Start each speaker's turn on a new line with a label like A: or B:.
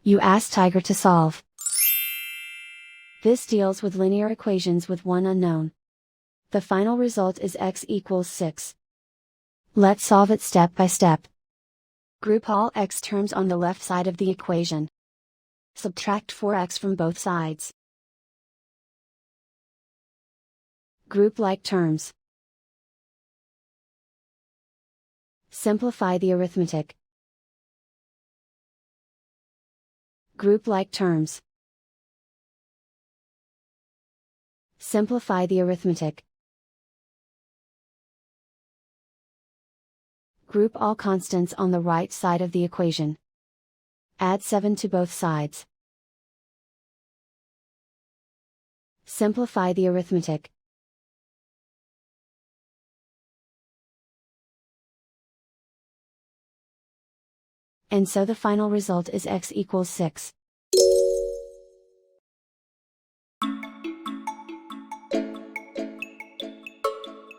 A: You ask Tiger to solve. This deals with linear equations with one unknown. The final result is x equals 6. Let's solve it step by step. Group all x terms on the left side of the equation. Subtract 4x from both sides. Group like terms. Simplify the arithmetic. Group like terms. Simplify the arithmetic. Group all constants on the right side of the equation. Add 7 to both sides. Simplify the arithmetic. And so the final result is x equals 6.